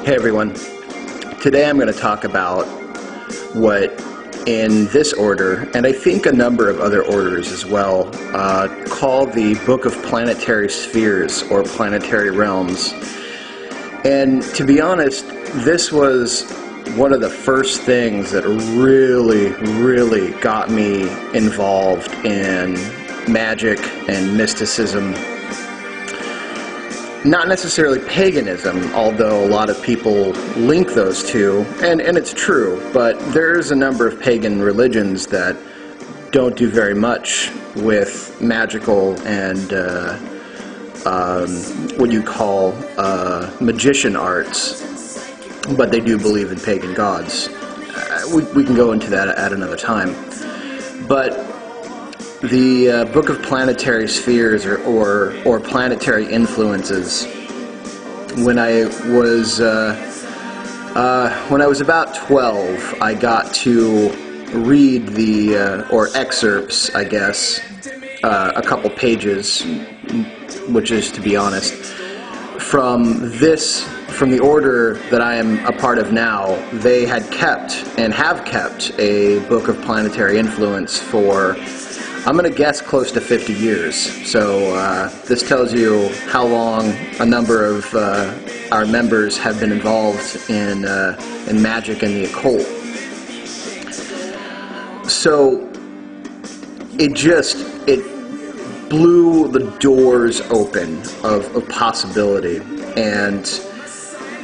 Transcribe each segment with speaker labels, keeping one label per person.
Speaker 1: Hey everyone, today I'm going to talk about what in this order, and I think a number of other orders as well, call the Book of Planetary Spheres or Planetary Realms. And to be honest, this was one of the first things that really got me involved in magic and mysticism. Not necessarily paganism, although a lot of people link those two, and it's true, but there's a number of pagan religions that don't do very much with magical and what you call magician arts, but they do believe in pagan gods. We can go into that at another time. But the Book of Planetary Spheres or Planetary Influences, when I was about 12, I got to read the or excerpts, I guess, a couple pages, which is, to be honest, from the order that I am a part of now. They had kept and have kept a Book of Planetary Influence for, I'm going to guess, close to 50 years. So this tells you how long a number of our members have been involved in magic and the occult. So it blew the doors open of possibility, and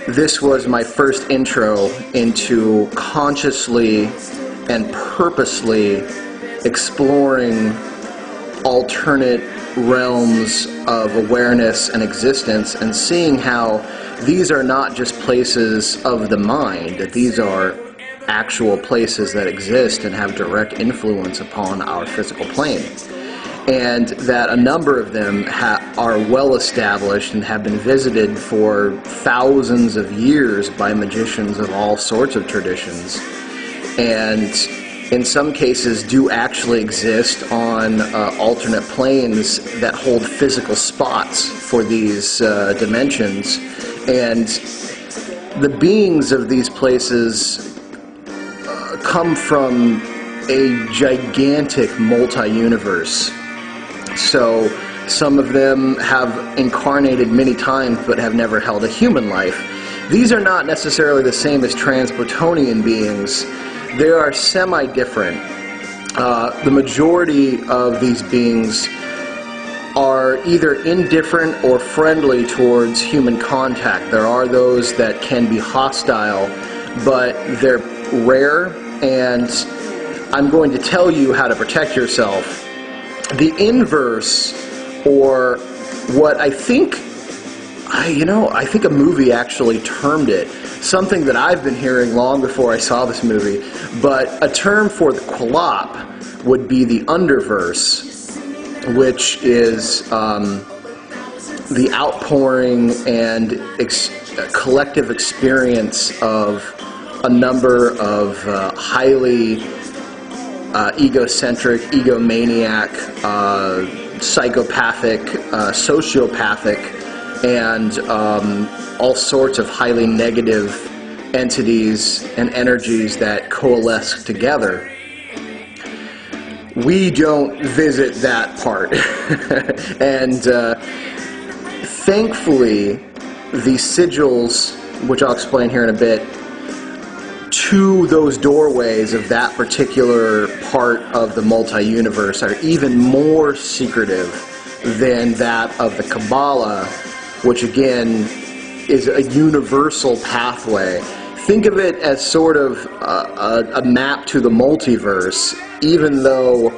Speaker 1: this was my first intro into consciously and purposely exploring alternate realms of awareness and existence, and seeing how these are not just places of the mind, that these are actual places that exist and have direct influence upon our physical plane, and that a number of them are well established and have been visited for thousands of years by magicians of all sorts of traditions, and in some cases do actually exist on alternate planes that hold physical spots for these dimensions. And the beings of these places come from a gigantic multi-universe. So some of them have incarnated many times but have never held a human life. These are not necessarily the same as trans-Plutonian beings. They are semi-different. The majority of these beings are either indifferent or friendly towards human contact. There are those that can be hostile, but they're rare, and I'm going to tell you how to protect yourself. The inverse, or what I think a movie actually termed it, something that I've been hearing long before I saw this movie, but a term for the Qualop would be the underverse, which is the outpouring and collective experience of a number of highly egocentric, egomaniac, psychopathic, sociopathic, and all sorts of highly negative entities and energies that coalesce together. We don't visit that part. And thankfully, the sigils, which I'll explain here in a bit, to those doorways of that particular part of the multi-universe are even more secretive than that of the Kabbalah, which again is a universal pathway. Think of it as sort of a map to the multiverse, even though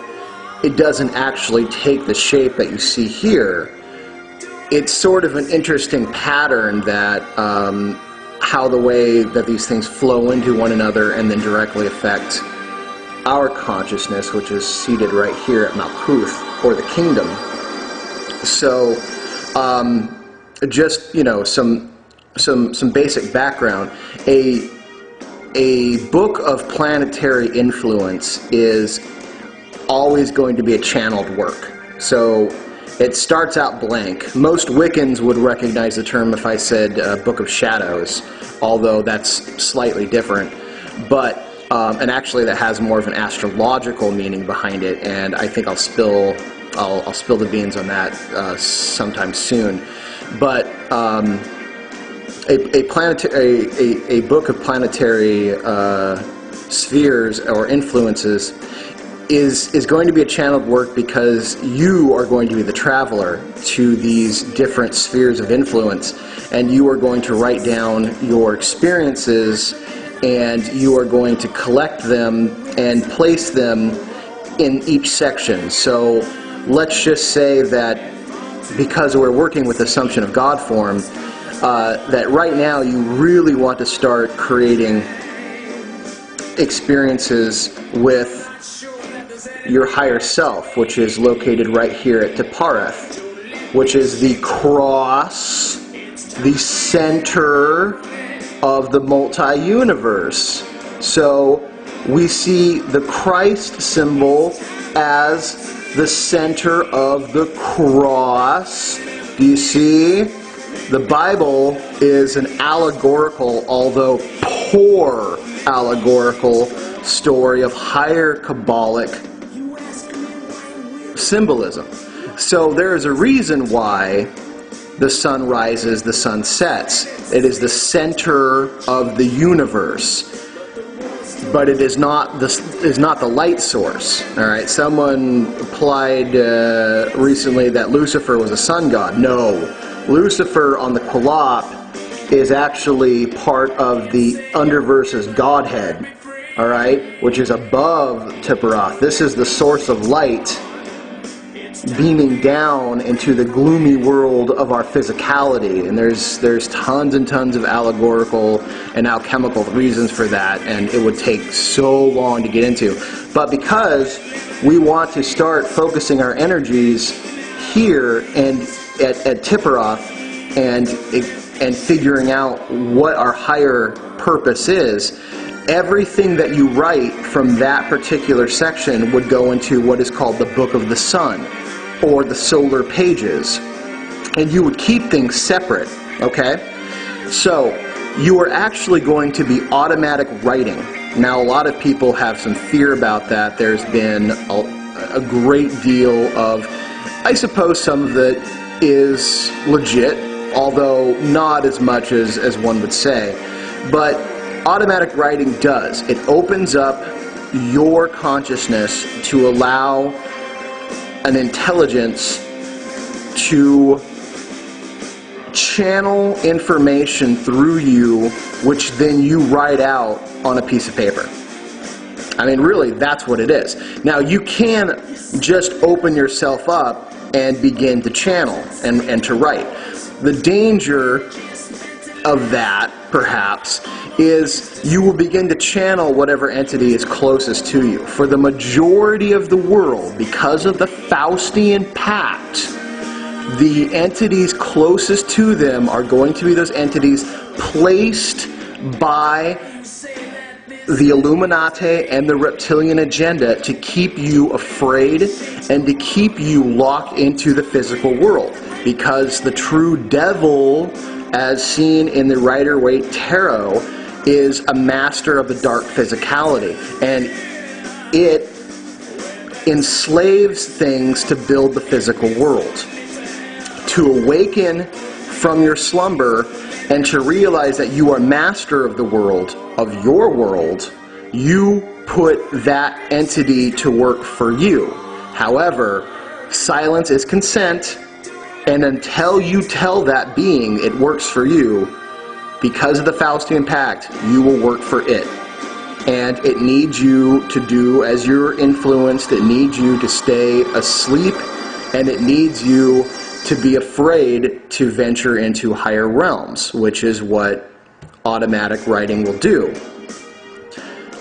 Speaker 1: it doesn't actually take the shape that you see here. It's sort of an interesting pattern that how the way that these things flow into one another and then directly affect our consciousness, which is seated right here at Malkuth, or the kingdom. So just, some basic background. A book of planetary influence is always going to be a channeled work. So It starts out blank. Most Wiccans would recognize the term if I said Book of Shadows, although that's slightly different. But and actually that has more of an astrological meaning behind it, and I think I'll spill the beans on that sometime soon. But a book of planetary spheres or influences is going to be a channeled work, because you are going to be the traveler to these different spheres of influence, and you are going to write down your experiences, and you are going to collect them and place them in each section. So let's just say that because we're working with assumption of God form, that right now you really want to start creating experiences with your higher self, which is located right here at Tipareth, which is the cross, the center of the multi-universe. So we see the Christ symbol as the center of the cross. Do you see? The Bible is an allegorical, although poor allegorical, story of higher Kabbalic symbolism. So there is a reason why the sun rises, the sun sets. It is the center of the universe, but it is not the light source. All right. Someone implied recently that Lucifer was a sun god. No, Lucifer on the Qulop is actually part of the Underverse's Godhead. All right, which is above Tipareth. This is the source of light beaming down into the gloomy world of our physicality, and there's tons and tons of allegorical and alchemical reasons for that, and it would take so long to get into. But because we want to start focusing our energies here and at Tipareth and figuring out what our higher purpose is, everything that you write from that particular section would go into what is called the Book of the Sun, or the solar pages, and you would keep things separate. Okay, so you are actually going to be automatic writing. Now, a lot of people have some fear about that. There's been a great deal of, I suppose some of it is legit, although not as much as one would say. But automatic writing does. It opens up your consciousness to allow an intelligence to channel information through you, which then you write out on a piece of paper. I mean, really, that's what it is. Now, you can just open yourself up and begin to channel and to write. The danger of that, perhaps, is you will begin to channel whatever entity is closest to you. For the majority of the world, because of the Faustian Pact, the entities closest to them are going to be those entities placed by the Illuminati and the reptilian agenda to keep you afraid and to keep you locked into the physical world. Because the true devil, as seen in the Rider-Waite Tarot, is a master of the dark physicality, and it enslaves things to build the physical world. To awaken from your slumber and to realize that you are master of the world, of your world, you put that entity to work for you. However, silence is consent, and until you tell that being it works for you, because of the Faustian Pact, you will work for it. And it needs you to do as you're influenced, it needs you to stay asleep, and it needs you to be afraid to venture into higher realms, which is what automatic writing will do.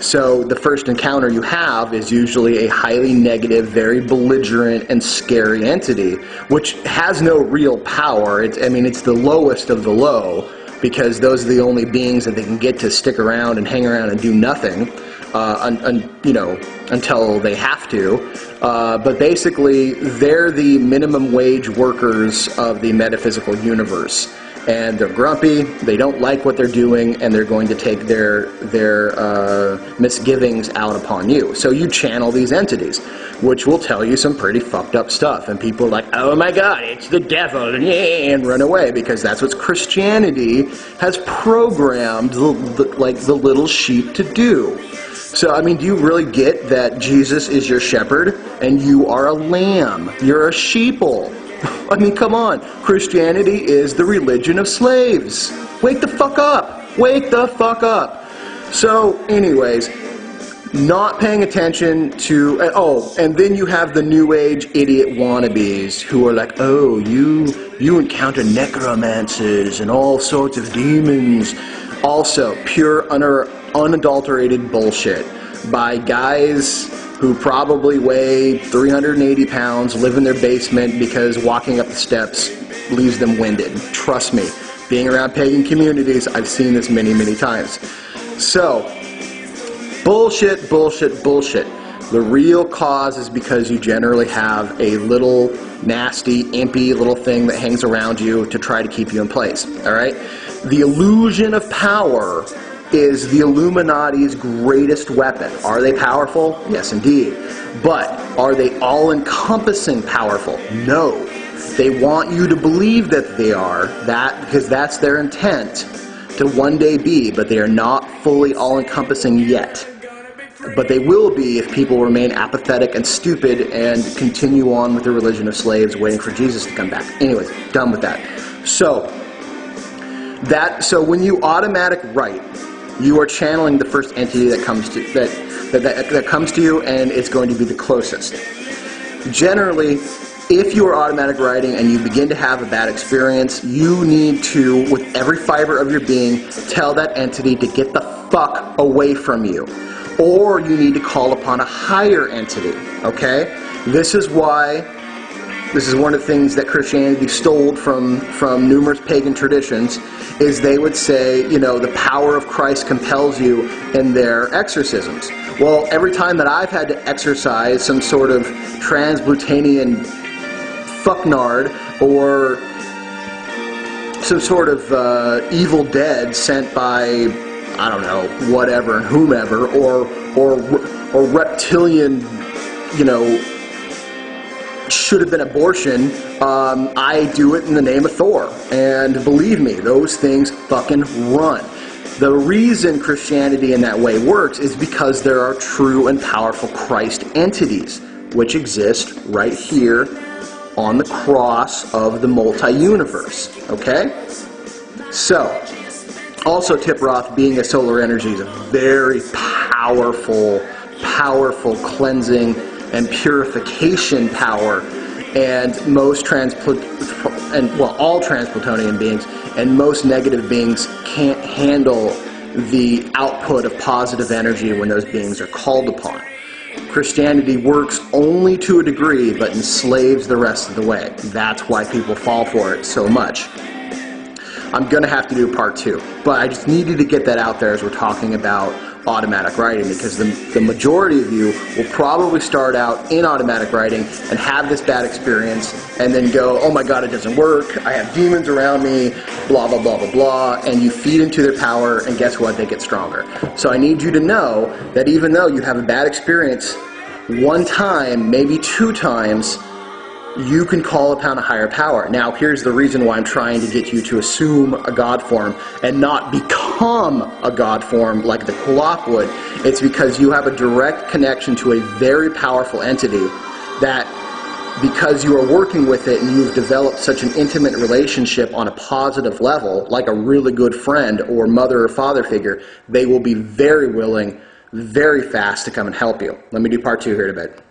Speaker 1: So the first encounter you have is usually a highly negative, very belligerent, and scary entity, which has no real power. It's the lowest of the low, because those are the only beings that they can get to stick around and hang around and do nothing. you know, until they have to. But basically, they're the minimum wage workers of the metaphysical universe. And they're grumpy, they don't like what they're doing, and they're going to take their misgivings out upon you. So you channel these entities, which will tell you some pretty fucked up stuff. And people are like, oh my God, it's the devil, and run away, because that's what Christianity has programmed the little sheep to do. So, I mean, do you really get that Jesus is your shepherd, and you are a lamb? You're a sheeple. I mean, come on. Christianity is the religion of slaves. Wake the fuck up. Wake the fuck up. So, anyways, not paying attention to... oh, and then you have the New Age idiot wannabes who are like, oh, you encounter necromancers and all sorts of demons. Also, pure, unadulterated bullshit by guys who probably weigh 380 pounds, live in their basement because walking up the steps leaves them winded. Trust me, being around pagan communities, I've seen this many, many times. So, bullshit, bullshit, bullshit. The real cause is because you generally have a little nasty, impy little thing that hangs around you to try to keep you in place, alright? The illusion of power is the Illuminati's greatest weapon. Are they powerful? Yes, indeed. But are they all-encompassing powerful? No. They want you to believe that they are, because that's their intent to one day be, but they are not fully all-encompassing yet. But they will be if people remain apathetic and stupid and continue on with the religion of slaves waiting for Jesus to come back. Anyways, done with that. So when you automatic write, you are channeling the first entity that comes to that comes to you, and it's going to be the closest. Generally, if you are automatic writing and you begin to have a bad experience, you need to, with every fiber of your being, tell that entity to get the fuck away from you. Or you need to call upon a higher entity, okay? This is one of the things that Christianity stole from numerous pagan traditions, is they would say, you know, the power of Christ compels you in their exorcisms. Well, every time that I've had to exorcise some sort of transplutanian fucknard or some sort of evil dead sent by, I don't know, whatever, whomever, or reptilian, you know, should have been abortion, I do it in the name of Thor. And believe me, those things fucking run. The reason Christianity in that way works is because there are true and powerful Christ entities, which exist right here on the cross of the multi-universe. Okay? So, also Tiprath, being a solar energy, is a very powerful cleansing and purification power, and all transplutonian beings and most negative beings can't handle the output of positive energy when those beings are called upon. Christianity works only to a degree, but enslaves the rest of the way. That's why people fall for it so much. I'm going to have to do part 2, but I just needed to get that out there as we're talking about automatic writing, because the majority of you will probably start out in automatic writing and have this bad experience and then go, oh my God, it doesn't work, I have demons around me, blah, blah, blah, blah, blah, and you feed into their power, and guess what? They get stronger. So I need you to know that even though you have a bad experience one time, maybe 2 times, you can call upon a higher power. Now, here's the reason why I'm trying to get you to assume a God form and not become a God form like the Kulak would. It's because you have a direct connection to a very powerful entity that, because you are working with it and you've developed such an intimate relationship on a positive level, like a really good friend or mother or father figure, they will be very willing, very fast to come and help you. Let me do part 2 here in a bit.